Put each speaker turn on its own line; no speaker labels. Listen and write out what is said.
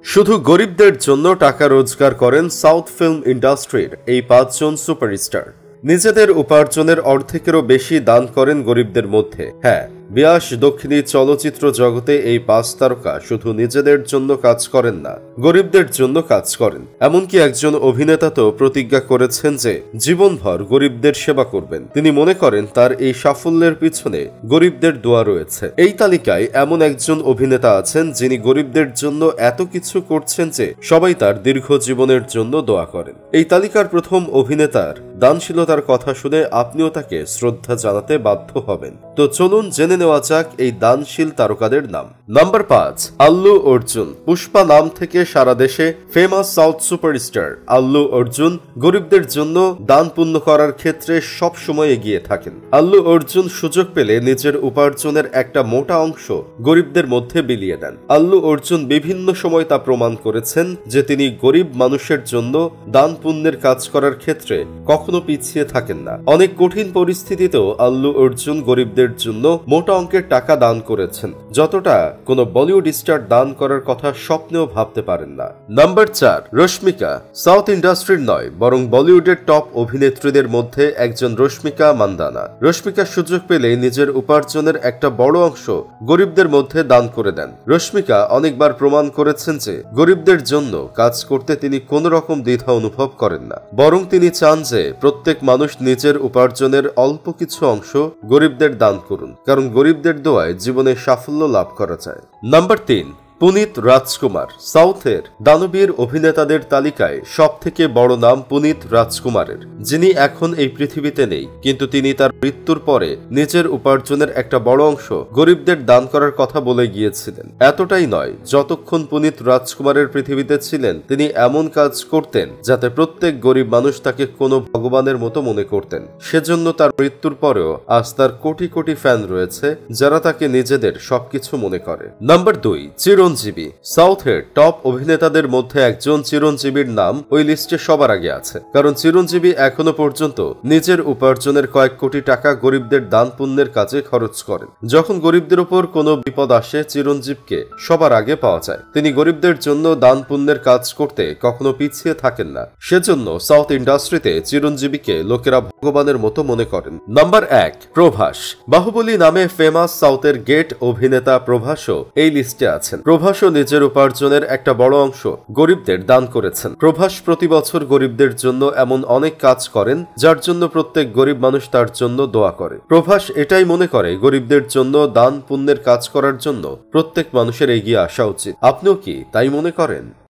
শুধু গরিবদের জন্য টাকা রোজগার করেন সাউথ ফিল্ম ইন্ডাস্ট্রির এই ৫ জন সুপারস্টার। নিজেদের উপার্জনের অর্ধেকেরও বেশি দান করেন গরিবদের মধ্যে। হ্যাঁ, বিয়াস দক্ষিণী চলচ্চিত্র জগতে এই ৫ তারকা শুধু নিজেদের জন্য কাজ করেন না, গরিবদের জন্য কাজ করেন। এমনকি একজন অভিনেতা তো প্রতিজ্ঞা করেছেন যে জীবনভর গরিবদের সেবা করবেন। তিনি মনে করেন তার এই সাফল্যের পিছনে গরিবদের দোয়া রয়েছে। এই তালিকায় এমন একজন অভিনেতা আছেন যিনি গরিবদের জন্য এত কিছু করছেন যে সবাই তার দীর্ঘ জীবনের জন্য দোয়া করেন। এই তালিকার প্রথম অভিনেতার দানশীলতার কথা শুনে আপনিও তাকে শ্রদ্ধা জানাতে বাধ্য হবেন। তো চলুন জেনে নেওয়া যাক এই দানশীল তারকাদের নাম। নাম্বার ৫, আল্লু অর্জুন। পুষ্পা নাম থেকে সারা দেশে famous south superstar Allu Arjun গরিবদের জন্য দান পুণ্য করার ক্ষেত্রে সব সময় এগিয়ে থাকেন। আল্লু অর্জুন সুযোগ পেলে নিজের উপার্জনের একটা মোটা অংশ গরিবদের মধ্যে বিলিয়ে দেন। আল্লু অর্জুন বিভিন্ন সময় তা প্রমাণ করেছেন যে তিনি গরিব মানুষের জন্য দান পুণ্যের কাজ করার ক্ষেত্রে কখনো পিছিয়ে থাকেন না। অনেক কঠিন পরিস্থিতিতেও আল্লু অর্জুন গরিবদের জন্য মোটা অঙ্কের টাকা দান করেছেন, যতটা কোনো বলিউড স্টার দান করার কথা স্বপ্নেও ভাবতে পারেন না। নাম্বার ৪, রশ্মিকা। সাউথ ইন্ডাস্ট্রির নয় বরং বলিউডের টপ অভিনেত্রীদের মধ্যে একজন রশ্মিকা মান্দানা। রশ্মিকা সুযোগ পেলে নিজের উপার্জনের একটা বড় অংশ গরিবদের মধ্যে দান করে দেন। রশ্মিকা অনেকবার প্রমাণ করেছেন যে গরিবদের জন্য কাজ করতে তিনি কোনো রকম দ্বিধা অনুভব করেন না, বরং তিনি চান যে প্রত্যেক মানুষ নিজের উপার্জনের অল্প কিছু অংশ গরিবদের দান করুন, কারণ গরিবদের দোয়ায় জীবনে সাফল্য লাভ করা যায়। নাম্বার ৩, পুনিত রাজকুমার। সাউথের দানবীর অভিনেতাদের তালিকায় সব থেকে বড় নাম পুনিত রাজকুমারের, যিনি এখন এই পৃথিবীতে নেই, কিন্তু তিনি তার মৃত্যুর পরে নিজের উপার্জনের একটা বড় অংশ গরিবদের দান করার কথা বলে গিয়েছিলেন। এতটাই নয়, যতক্ষণ পুনিত রাজকুমারের পৃথিবীতে ছিলেন তিনি এমন কাজ করতেন যাতে প্রত্যেক গরিব মানুষ তাকে কোনো ভগবানের মতো মনে করতেন। সেজন্য তার মৃত্যুর পরেও আজ তার কোটি কোটি ফ্যান রয়েছে যারা তাকে নিজেদের সবকিছু মনে করে। নাম্বার ২, চিরঞ্জীবী। সাউথের টপ অভিনেতাদের মধ্যে একজন চিরঞ্জীবীর নাম ওই লিস্টে সবার আগে আছে, কারণ চিরঞ্জীবী এখনো পর্যন্ত নিজের উপার্জনের কয়েক কোটি টাকা গরিবদের দান পুণ্যের কাজে খরচ করেন। যখন গরিবদের উপর কোনো বিপদ আসে চিরঞ্জীবকে সবার আগে পাওয়া যায়। তিনি গরিবদের জন্য দান পুণ্যের কাজ করতে কখনো পিছিয়ে থাকেন না। সেজন্য সাউথ ইন্ডাস্ট্রিতে চিরঞ্জীবীকে লোকেরা ভগবানের মতো মনে করেন। নাম্বার ১, প্রভাস। বাহুবলী নামে ফেমাস সাউথের গেট অভিনেতা প্রভাসও এই লিস্টে আছেন। প্রভাসও নিজের উপার্জনের একটা বড় অংশ গরিবদের দান করেছেন। প্রভাস প্রতি বছর গরিবদের জন্য এমন অনেক কাজ করেন যার জন্য প্রত্যেক গরিব মানুষ তার জন্য দোয়া করে। প্রভাস এটাই মনে করে গরিবদের জন্য দান পুণ্যের কাজ করার জন্য প্রত্যেক মানুষের এগিয়ে আসা উচিত। আপনিও কি তাই মনে করেন?